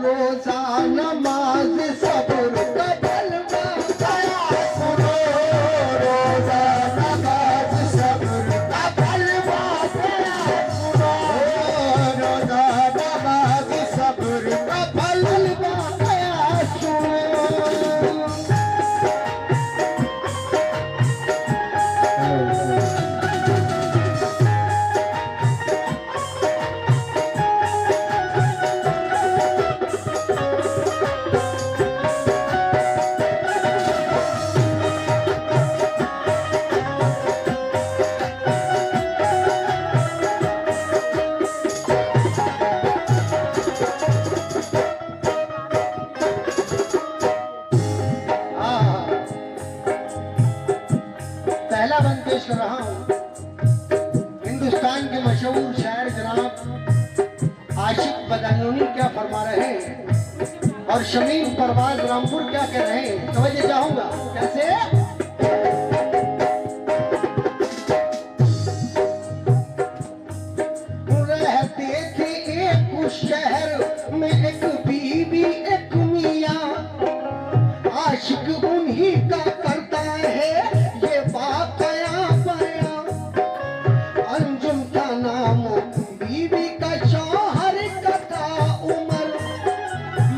रोजा नमाज सब्र का जलवा आया सुनो, रोजा नमाज सब्र का जलवा आया सुनो, रोजा नमाज सब्र का जलवा आया सुनो। पहला बंद पेश कर रहा हूं हिंदुस्तान के मशहूर शायर जनाब आशिक बदायूनी क्या फरमा रहे हैं और शमीम परवाज रामपुर क्या कह रहे हैं, समझे चाहूंगा कैसे। रहते थे एक उस शहर में एक बीबी एक मियां, आशिक उन्हीं का करता है ये वाकया बयां। अंजुम का नाम बीबी का, शौहर का था उमर,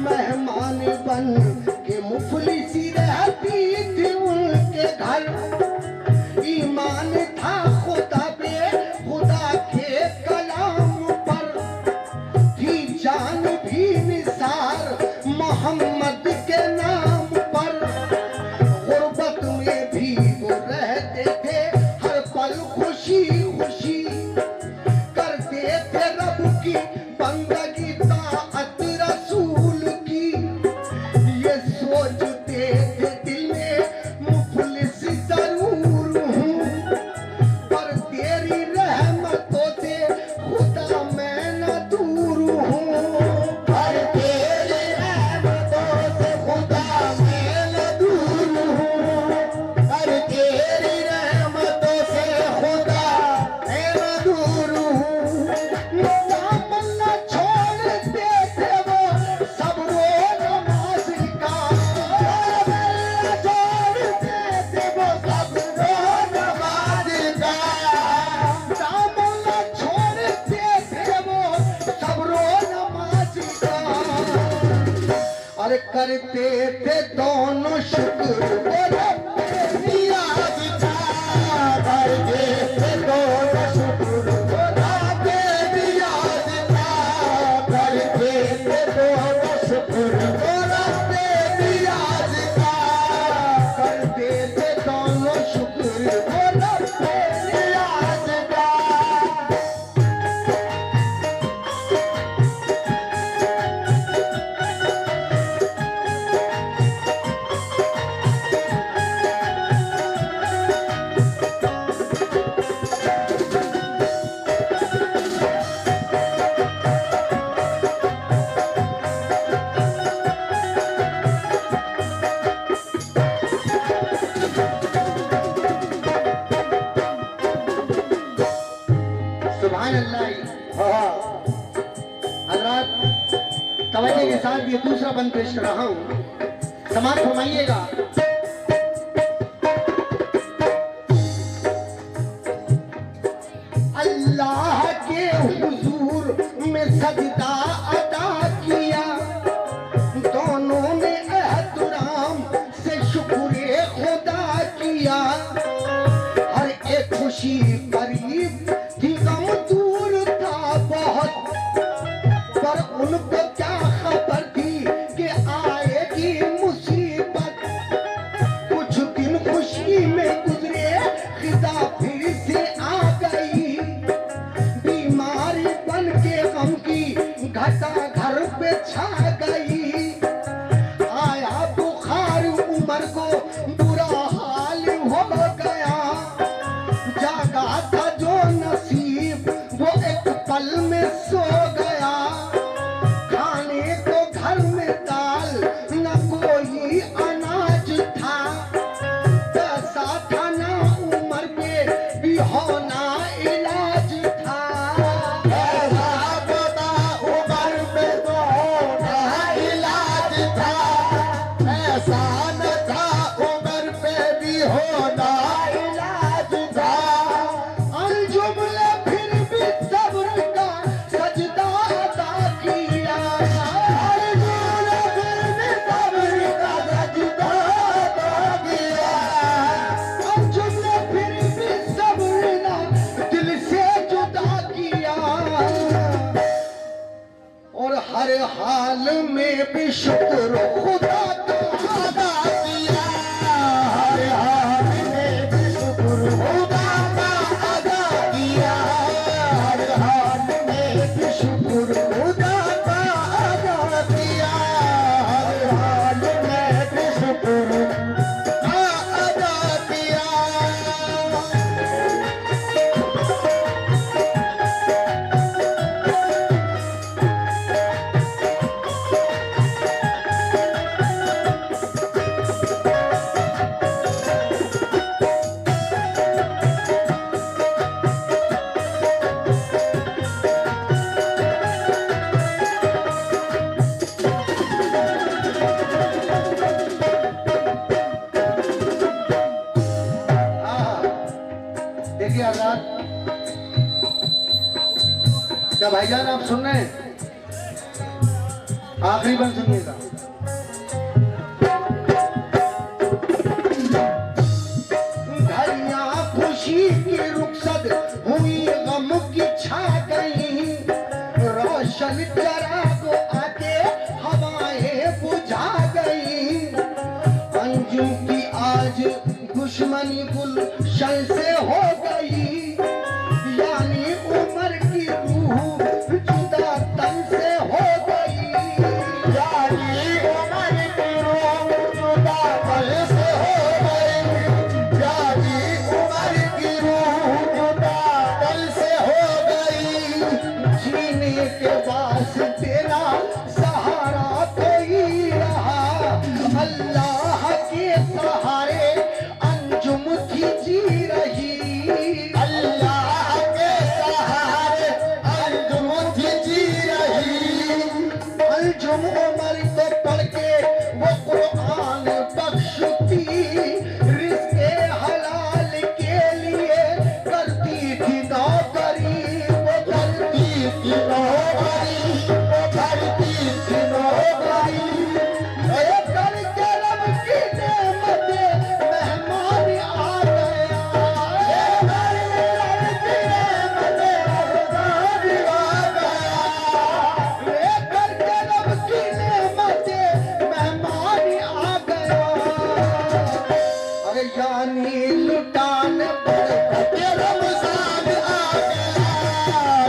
मेहमान बन के मुफलिसी रहती थी उनके घर। ईमान था खुदा पे, खुदा के कलाम पर, थी जान भी निसार मोहम्मद के नाम पर। गुर्बत में भी वो रहते थे हर पल खुशी खुशी, करते थे रब की बंदगी ताअत रसूल की। ये सोचते थे दिल में मुफलिस जरूर हूँ, पर तेरी रहमतों से खुदा मैं न दूर हूँ। पर तेरी रहमतों से खुदा मैं न दूर हूँ, पर तेरी रहमतों से खुदा मैं न दूर हूँ। दामन न छोड़ते थे वो सब्रो नमाज का, दामन न छोड़ते थे वो सब्रो नमाज का, दामन न छोड़ते थे वो सब्रो नमाज का। अरे करते थे दोनों शुक्र वो रब्बे नियाज का, करते थे दोनों शुक्र वो रब्बे नियाज का, करते थे दोनों शुक्र वो रब्बे नियाज का, करते थे दोनों शुक्र वो रब्बे नियाज का। सुभान अल्लाह। हजरात तवज्जो के साथ ये दूसरा बंद पेश कर रहा हूँ, समाप्त फरमाइएगा। अल्लाह के हुजूर में सजदा अदा किया, दोनों ने एहतराम से शुक्र खुदा किया। हर एक खुशी करीब थी, गम दूर था बहुत, पर उनको क्या खबर थी कि आएगी मुसीबत। कुछ दिन खुशी में गुजरे, खिदा फिर से आ गई, बीमारी बन के गम की घटा घर पे छा गई। आया बुखार उमर को, बुरा हाल हो गया, जागा था जो नसीब वो एक पल में सो गया। खाने को घर में दाल न कोई अनाज था, पैसा था ना उमर पे भी होना इलाज था। पैसा था उमर पे तो होना हाल में भी शुक्र खुदा का अदा किया, हर हाल में भी शुक्र खुदा का अदा किया, हर हाल में भी शुक्र खुदा का अदा किया, हर हाल में भी शुक्र का अदा किया। देखिए आजाद, क्या भाईजान आप सुन रहे हैं? आखिरी बंद सुनिएगा। घड़ियां खुशी की रुखसत हुई, गम की छा गई, रोशन चराग आके हवाएं बुझा गई, अंजुम की आज दुश्मनी गुलशन से हो गई, यानी उम्र की रूह जुदा तन से हो गई, यानी उम्र की रूह जुदा तन से हो गई, यानी उम्र की रूह जुदा तन से हो गई, जीने के वास्ते तेरा सहारा कोई रहा, अल्लाह के सहारे अंजुम थी जी रही, अल्लाह के सहारे अंजुम थी जी रही, अंजुम उमर को पढ़ के वो कुरान बख्शती, रिज़्क़े हलाल के लिए करती थी नौकरी, वो करती थी नौकरी, वो करती थी नौकरी, करके रब की नेमतें मेहमान आ गया, रब की नेमतें मेहमान आ गया, करके रब की नेमतें मेहमान आ गया, अरे यानी लुटान पर रमजान आ गया,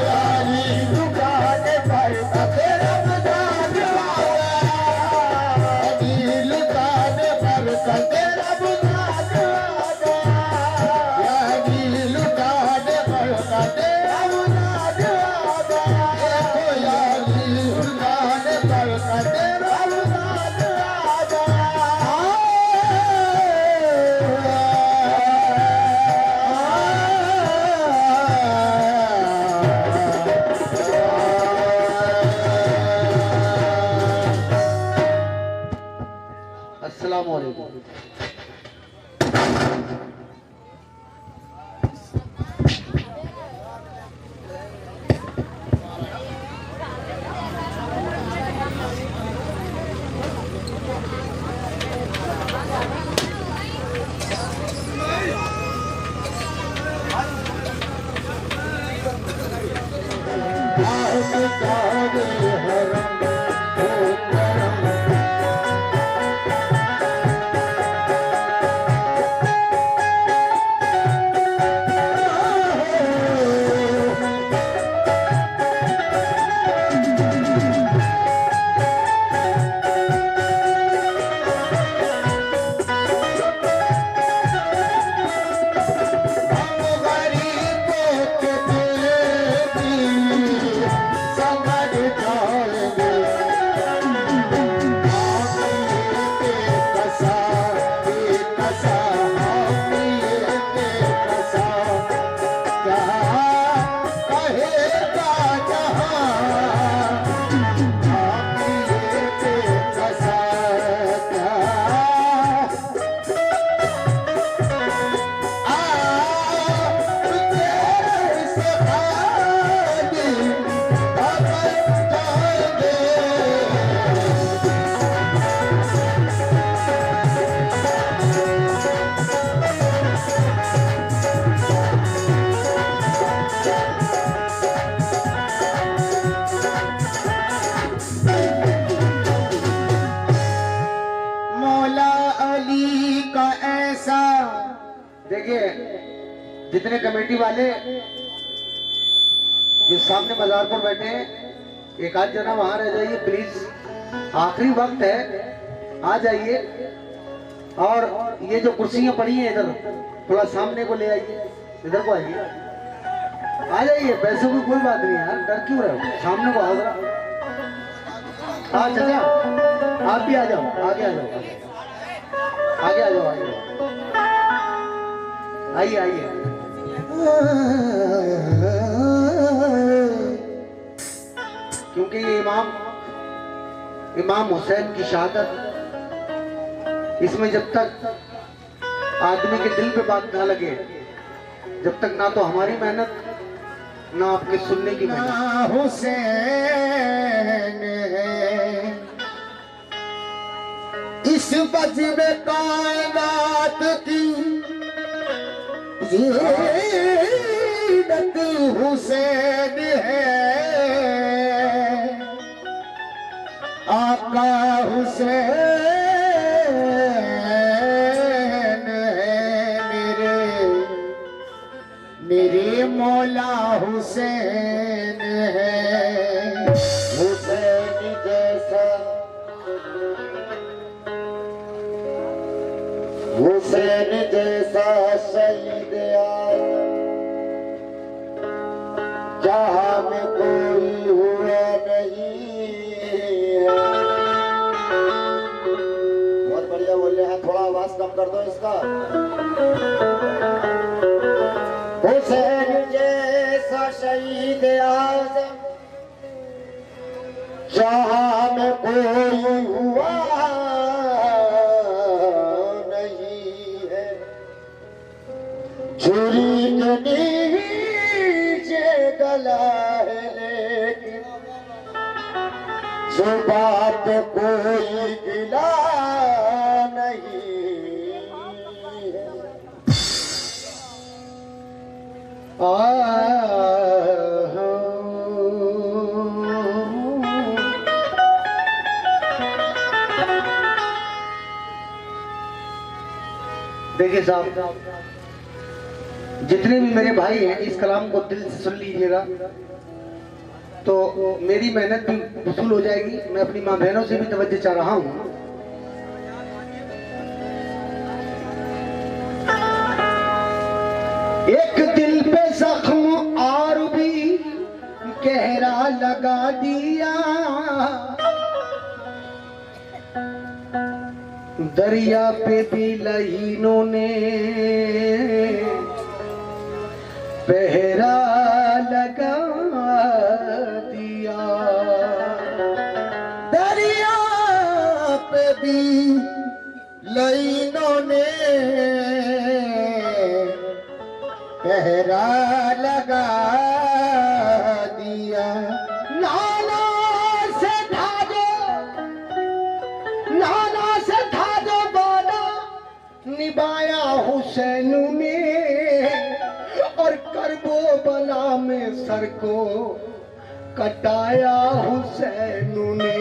यानी लुटान पर रमजान आ गया, दिल लुटाने पर तेरा बुझान आ गया, यानी लुटाने पर तेरा बुझान आ गया, यानी लुटाने पर तेरा बुझान आ गया। अस्सलामु अलैकुम। समझ जाएंगे जितने कमेटी वाले जो सामने बाजार पर बैठे हैं, एक आध जना वहां रह जाइए प्लीज, आखिरी वक्त है, आ जाइए। और ये जो कुर्सियां पड़ी हैं इधर थोड़ा सामने को ले आइए, इधर को आइए, आ जाइए। पैसों की कोई बात नहीं यार, डर क्यों रहे हो, सामने को आओ जरा। हाँ चाचा आप भी आ जाओ, आगे आ जाओ, आगे आ जाओ, आगे आइए आइए। क्योंकि ये इमाम हुसैन की शहादत, इसमें जब तक आदमी के दिल पे बात ना लगे, जब तक ना तो हमारी मेहनत ना आपके सुनने की मेहनत। हुसैन इस वजह कायनात की जीनत हुसैन है, आका हुसैन है मेरे मौला हुसैन है। हुसैन जैसा हुसैन जैसा शहीद जहां में कोई हुआ नहीं है। बहुत बढ़िया बोले हैं, थोड़ा आवाज कम कर दो इसका। हुसैन जैसा शहीद आज़म जहां में कोई हुआ छुरी के नीचे गला है लेकिन जुबान पे कोई गिला नहीं है। देखिए साहब, जितने भी मेरे भाई हैं इस कलाम को दिल से सुन लीजिएगा, तो मेरी मेहनत भी वसूल हो जाएगी। मैं अपनी माँ बहनों से भी तवज्जो चाह रहा हूँ। एक दिल पे जख्म और भी गहरा लगा दिया, दरिया पे भी लहीनों ने पहरा लगा दिया, दरिया पे भी लहीनों ने पहरा लगा दिया। नाना से धागो बाना निभाया हुसैन ने, और करबो बला में सर को कटाया हुसैन ने।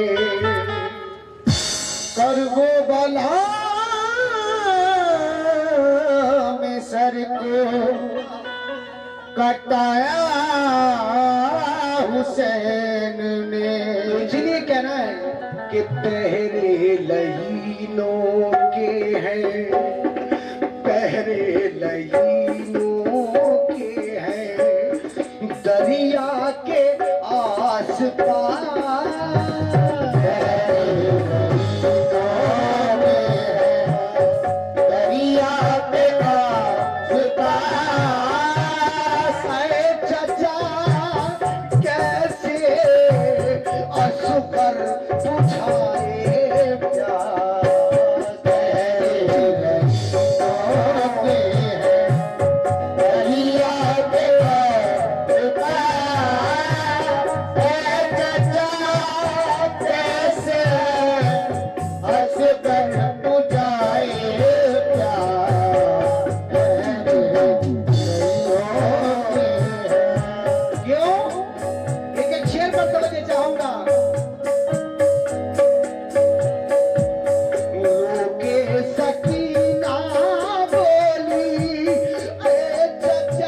करबो बला में सर को कटाया हुसैन ने। इसलिए कहना है कि पहरे लहीनों के हैं, पहरे लहीनों के हैं, दरिया के आस पास दरिया के आस पास। चचा कैसे असुकर बुझाए प्यास, दरिया के सकीना बोली, अरे चचा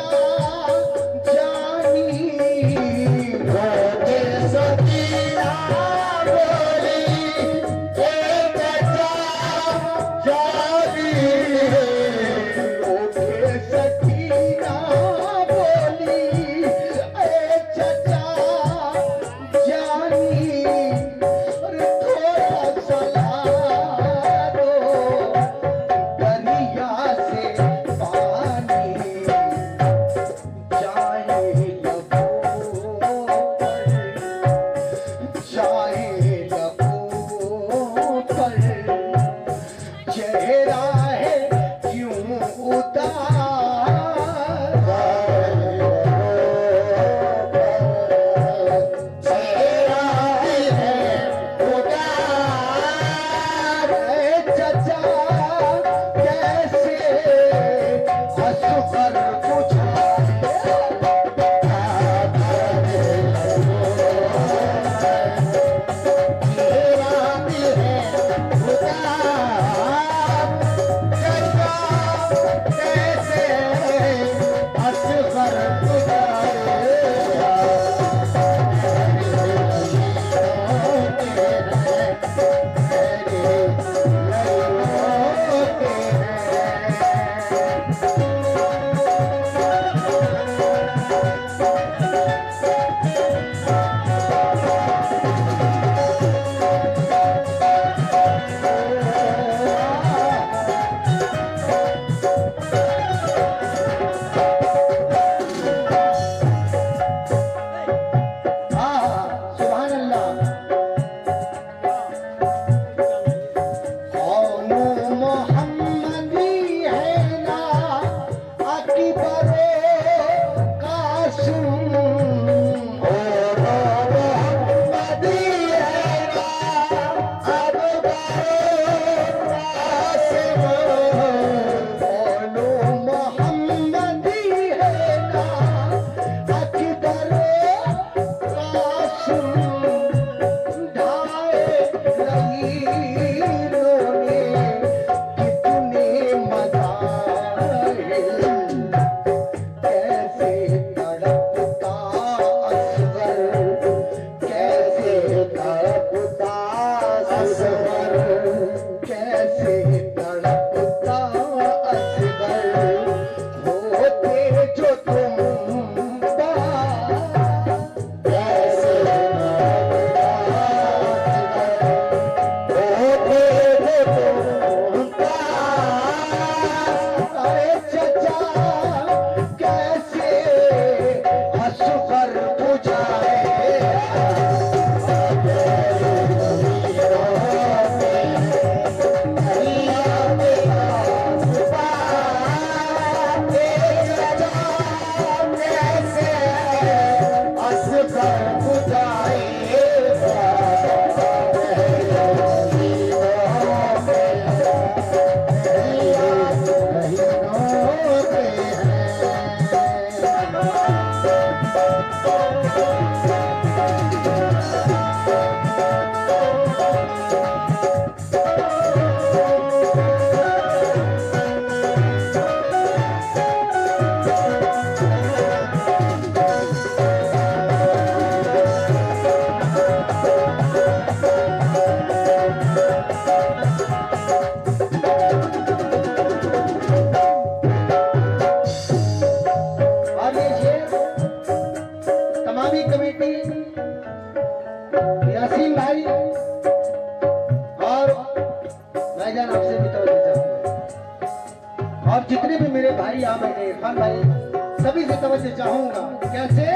और जितने भी मेरे भाई यहाँ बैठे इरफान भाई सभी से तवज्जो चाहूंगा। कैसे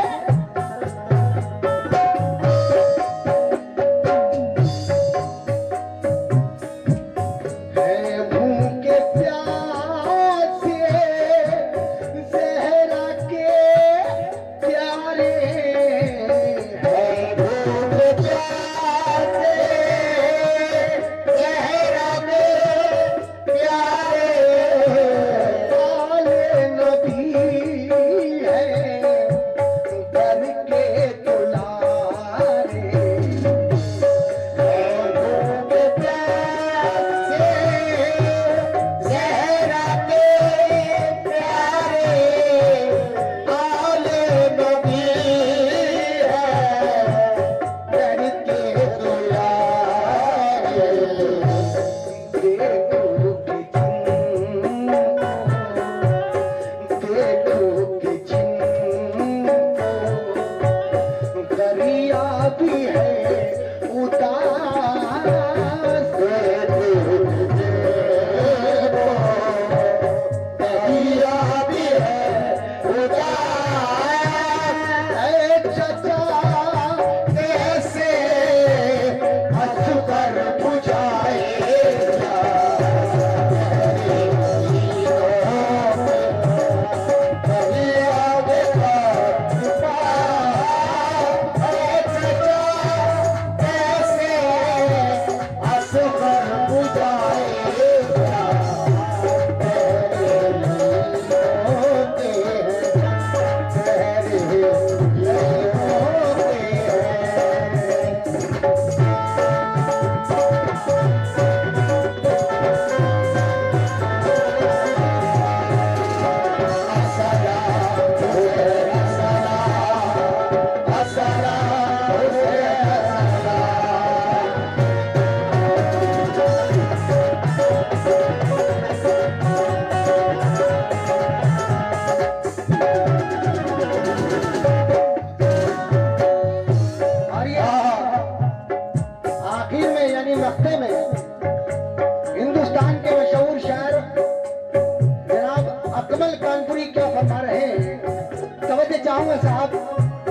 गाऊंगा साहब,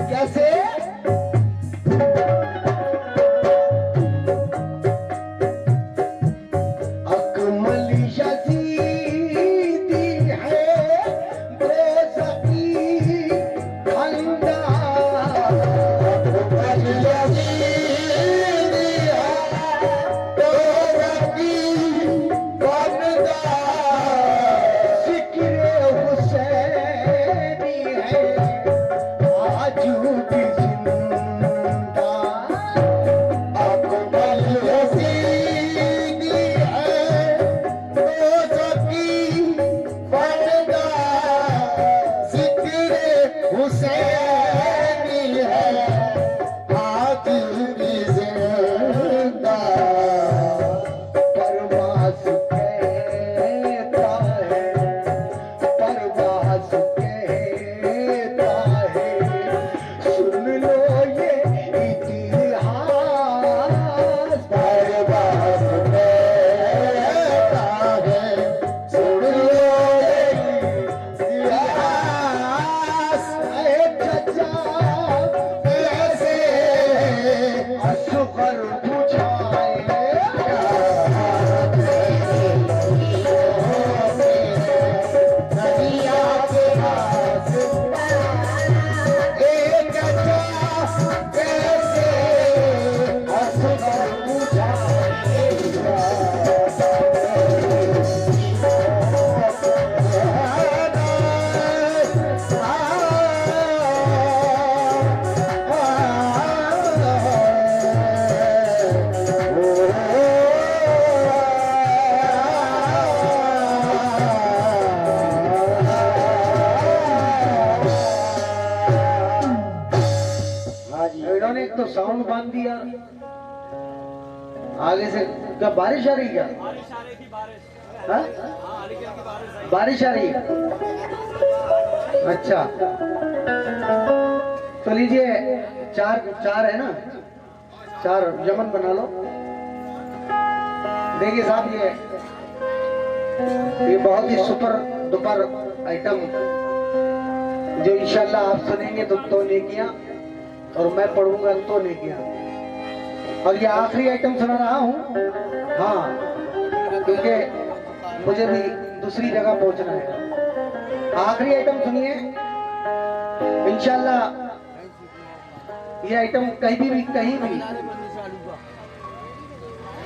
कैसे? तो साउंड बांध दिया, आगे से क्या बारिश आ रही क्या? बारिश आ रही है। अच्छा तो लीजिए, चार है ना, चार यमन बना लो। देखिए साहब, ये बहुत ही सुपर डुपर आइटम जो इंशाल्लाह आप सुनेंगे तो नेकियां, और मैं पढ़ूंगा तो नेकियां। और ये आखिरी आइटम सुना रहा हूँ, हाँ, क्योंकि मुझे भी दूसरी जगह पहुंचना है। आखिरी आइटम सुनिए इंशाल्लाह। ये आइटम कहीं भी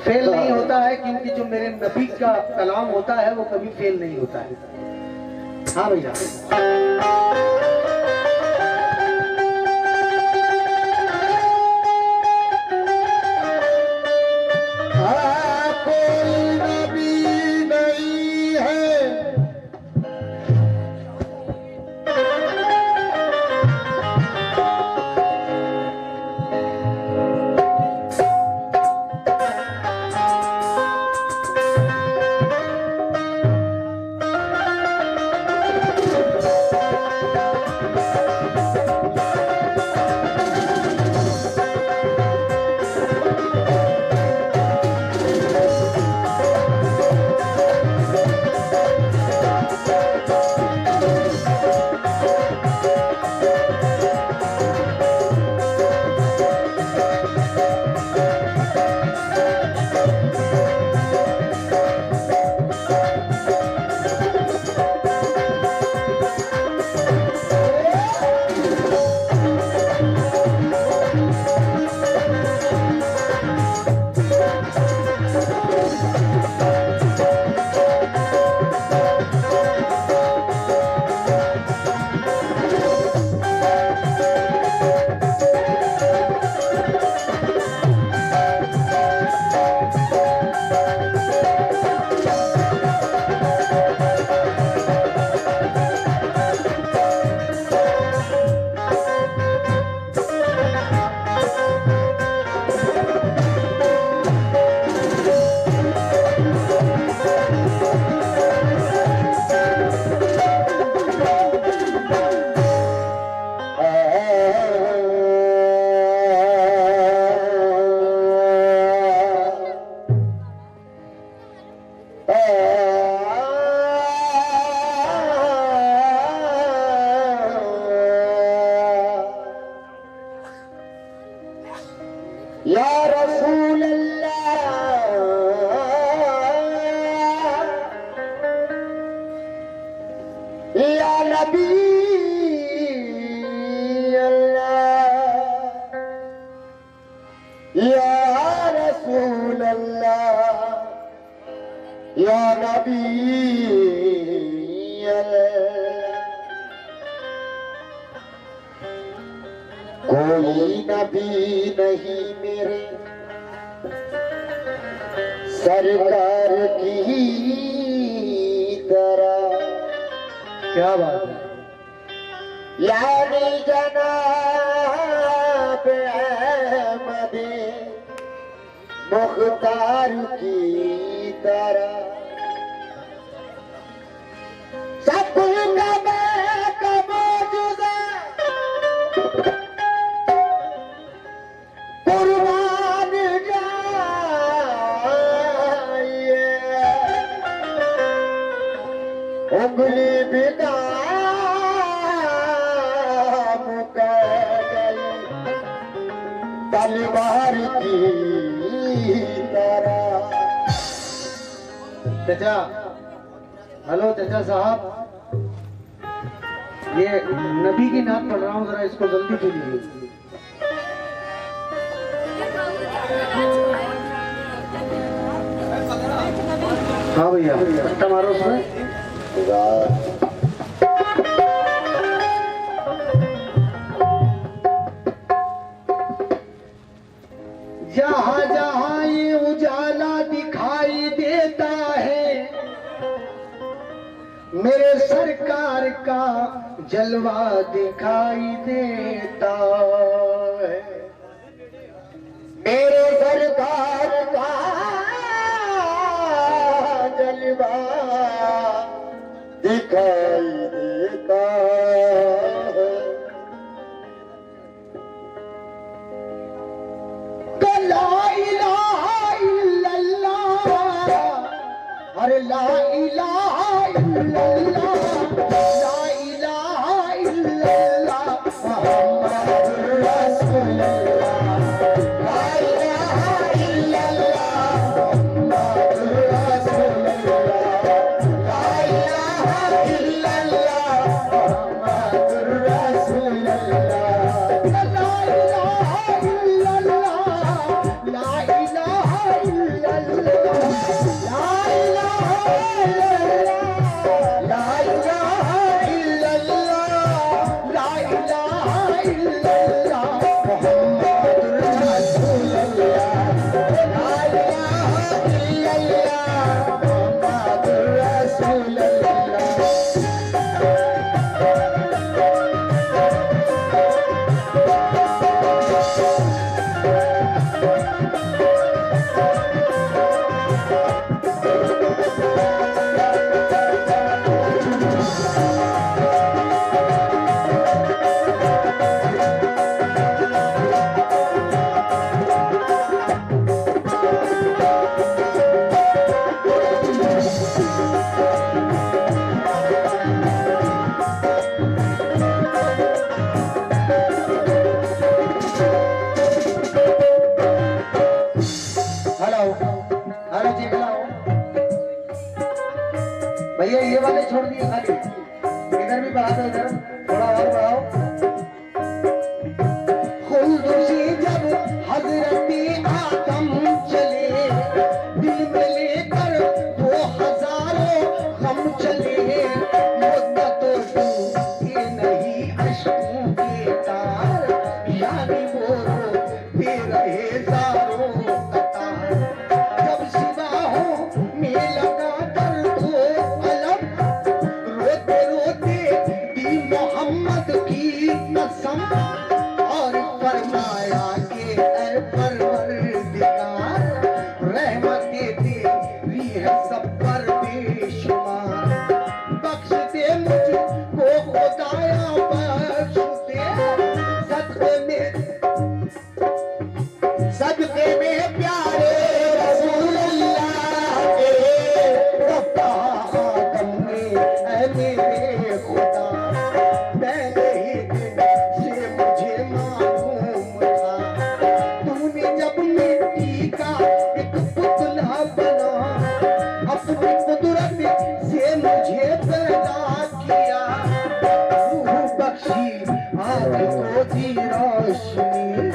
फेल नहीं होता है, क्योंकि जो मेरे नबी का कलाम होता है वो कभी फेल नहीं होता है। हाँ भैया। या रसूल अल्लाह, या नबी अल्लाह, या रसूल अल्लाह, या नबी अल्लाह। कोई नबी नहीं मेरे सरकार की तरह। क्या बात है। यानी जनाब अहमद मुख्तार की तरह। सब का मौजूदा कुर्बान जाइए, उंगली बिना तलवार की तरह। चाचा, हेलो चाचा साहब, ये नबी की नात पढ़ रहा हूँ, जरा इसको जल्दी सुनिए। हाँ भैया, पट्टा मारो उसमें। जहाँ जहाँ ये उजाला दिखाई देता है, मेरे सरकार का जलवा दिखाई देता है। मेरे सरकार का जलवा दिखाई देता है। ला इलाहा इल्लल्लाह, अरे ला इलाहा इल्लल्लाह, ला इलाहा इल्लल्लाह, मुहम्मदुर रसूलुल्लाह, ला इलाहा इल्लल्लाह, मुहम्मदुर रसूलुल्लाह, ला इलाहा इल्लल्लाह, मुहम्मदुर रसूलुल्लाह, ला इलाहा इल्लल्लाह, ला इलाहा इल्लल्लाह, ला इलाहा इल्लल्लाह, ला इलाहा इल्लल्लाह, ला इलाहा इल्लल्लाह, मुहम्मदुर रसूलुल्लाह, ला इलाहा इल्लल्लाह, मुहम्मदुर रसूलुल्लाह। हेलो हेलो जी, बुलाओ भैया, ये वाले छोड़ दिए खाली, इधर भी बढ़ा दो, इधर थोड़ा और बढ़ाओ। खुद से जब हजरती आदम चले, दिल में लेकर वो हजारों गम चले, मुद्दतों के नहीं अश्कों के तार, यानी वो रोते रहे सारों कतार। जब सिवाहों में लगा दर्द वो अलग, रोते रोते दी मोहम्मद की कसम, और फरमाया कि ऐ परवरदिगार, रहमतें तेरी है सब पर बेशुमार, बख्श दे मुझको खुदाया, बख्श दे सदके में प्यारे रसूल अल्लाह के, रब्बा आदम ने ऐ मेरे खुदा, पहले ही दिन से मुझे मालूम था, तूने रोशनी,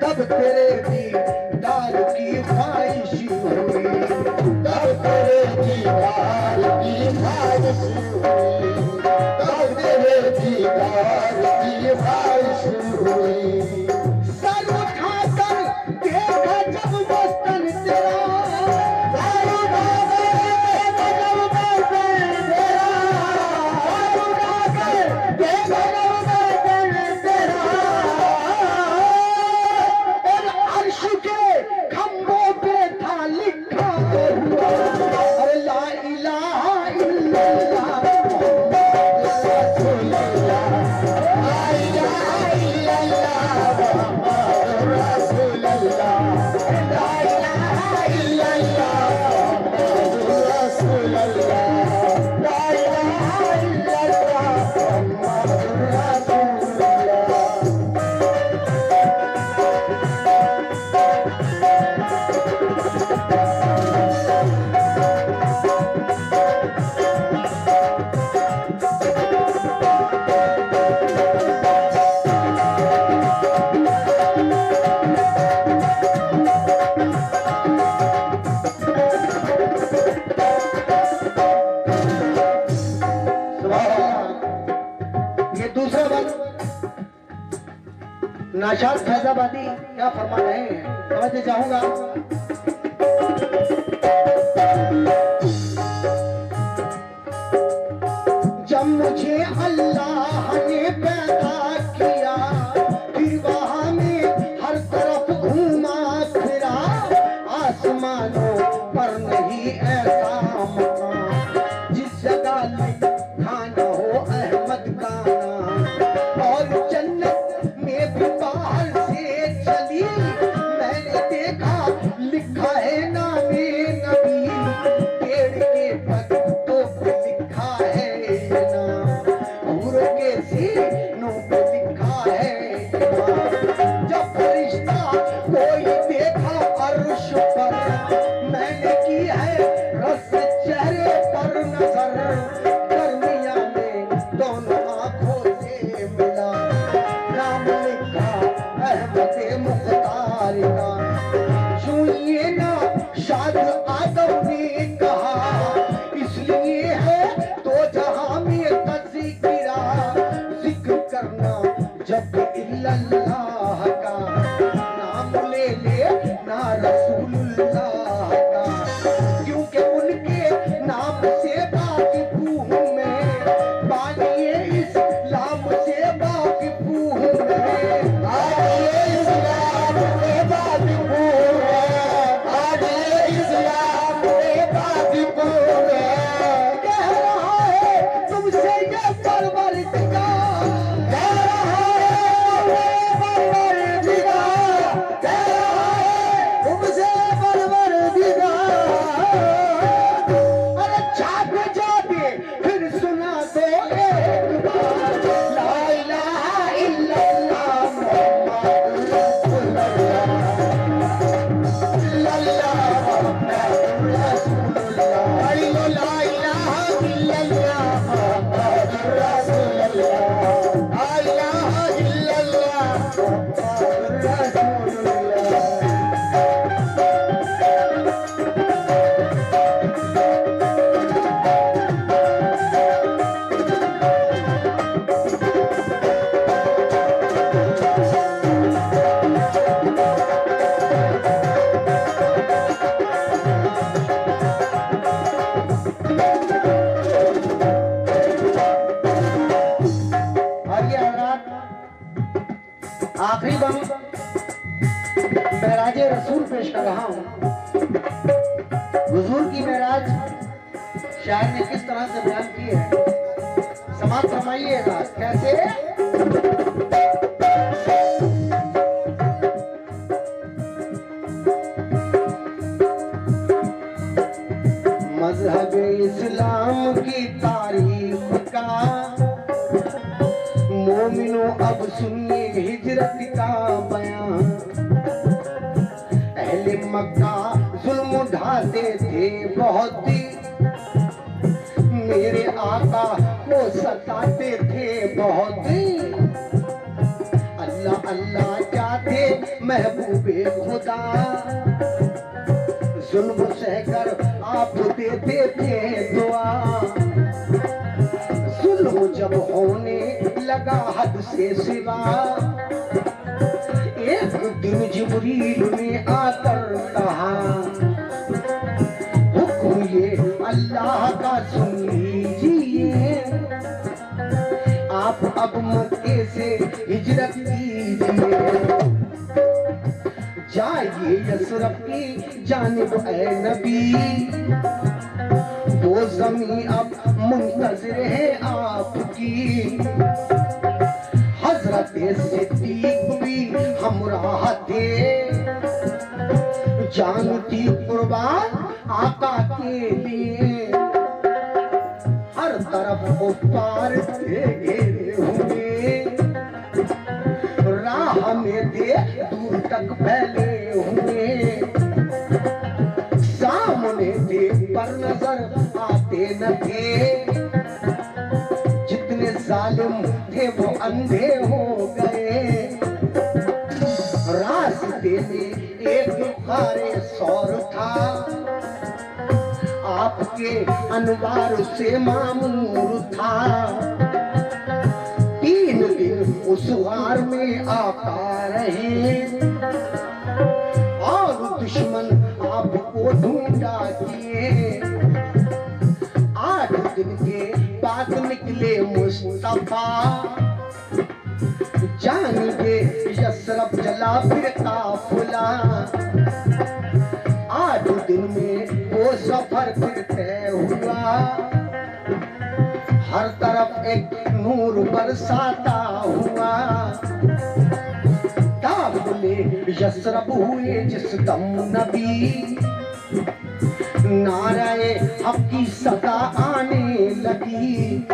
तब तेरे दीदार की ख्वाहिश हुई, तब तेरे दीदार की ख्वाहिश हुई, तब तेरे दीदार की ख्वाहिश हुई। सर उठाकर देखा जब वतन तेरा, सर उठाकर देखा जब वतन तेरा, सर उठाकर देखा जब वतन तेरा। और अर्श के खंभों पे था लिखा हुआ, अरे ला इलाहा इल्लल्लाह रसूल अल्लाह, ला इलाहा इल्लल्लाह मुहम्मदुर रसूल अल्लाह, ला इलाहा इल्लल्लाह मुहम्मदुर रसूल अल्लाह, ला इलाहा इल्लल्लाह मुहम्मदुर रसूल अल्लाह। ये दूसरा बात नाशाद फैजाबादी क्या फरमा रहे हैं, समझते चाहूंगा। जब मुझे अल्लाह ने पैदा किया, फिर वहां में हर तरफ घूमा फिरा, आसमानों पर नहीं ऐसा मकान जिस जगह लिखा न हो अहमद का नाम। और जन्नत में भी बाहर से चली, मैंने देखा लिखा है नामे नबी, पेड़ के पत्तों पे लिखा है ये नाम, हूरों के सीनों पे लिखा है ये नाम। जब फरिश्ता कोई देखा अर्श पर, मैंने की है रस चेहरे पर नजर, गर्मिया में दोनों आंखों से मिला, नाम लिखा अहमद मुख्तार का। सुनिए ना शाद आदम ने कहा, इसलिए है तो जहां में तज़किरा, जिक्र करना जब इल्लल्लाह का, नाम ले ले ना रसूलुल्लाह का, क्योंकि उनके नाम से वाकिफ हूं मैं, बानिए इस्लाम से वाकिफ हूं मैं। आगे इस्लाम के वाकिफ है, आगे इस्लाम के वाकिफ है। कह रहा है तुमसे ये परवरदिगार, कह रहा है परवरदिगार, कह रहा है तुमसे परवरदिगार। अरे जाग जागे फिर सुना दो एक बार, ला इलाहा इल्लल्लाह मुहम्मदुर रसूलुल्लाह, इल्लल्लाह मुहम्मदुर रसूलुल्लाह, ला इलाहा इल्लल्लाह मुहम्मदुर रसूलुल्लाह, ला इलाहा इल्लल्लाह मुहम्मदुर रसूलुल्लाह। और ये हजरात आखिरी बम मेराजे रसूल पेश कर रहा हूँ। हुजूर की मेराज शायर ने किस तरह से बयान की है, समाप्त फरमाइएगा कैसे। मजहब इस्लाम की तारीफ का, मोमिनो अब सुनिए हिजरत का बयान। अहले मक्का जुल्म ढाते थे बहुत, मेरे आका को सताते थे बहुत। अल्लाह अल्लाह क्या थे महबूबे खुदा, जुल्म सहकर आप देते थे दुआ। जुल्म जब होने लगा हद से सिवा, एक दिन जिब्रील ने आकर कहा, हुक्म ये अल्लाह का सुन लीजिए, आप अब मक्के से हिजरत कीजिए, जाइए यसरफ की जानिब ऐ नबी, वो ज़मीं अब मुंतज़िर है आपकी। हज़रत सिद्दीक़ भी हमराह थे, जान थी कुर्बान आका के लिए। हर तरफ कुफ्फार थे घेरे हुए, राह में थे दूर तक फैले हुए, सामने थे पर नजर आते न थे, जितने जालिम थे वो अंधे हो गए। रास्ते में एक बुखारे सौर था, आपके अनवार से मामूर था। 3 दिन उस गार में आका रहे, और दुश्मन आपको ढूंढा किए। 8 दिन के बाद निकले मुस्तफा, जानिए यसरफ चला फिर काफिला। 8 दिन में वो सफर फिर तय हुआ, हर तरफ एक नूर बरसाता हुआ। दाखिले यसरफ हुए जिस दम नबी, नाराए हक की सदा आने लगी।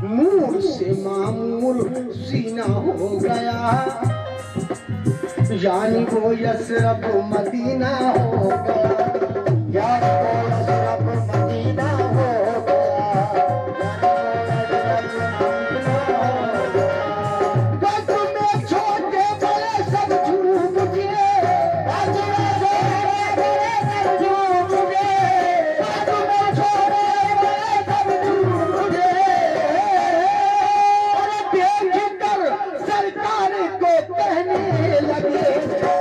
नूर से मामूर सीना हो गया, यानी वो यसरफ मदीना हो गया, यानी वो यसरफ मदीना हो गया, गज में छोटे बड़े सब झूम गए, गज में छोटे बड़े सब झूम गए, गज में छोटे बड़े सब झूम गए। और देखकर सरकार को कहने लगे,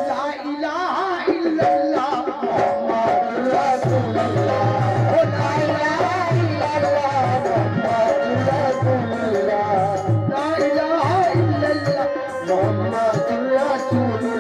ला इलाहा इल्लल्लाह मुहम्मदुर रसूलुल्लाह, ओ ला इलाहा इल्लल्लाह मुहम्मदुर रसूलुल्लाह, ला इलाहा इल्लल्लाह मुहम्मदुर रसूलुल्लाह।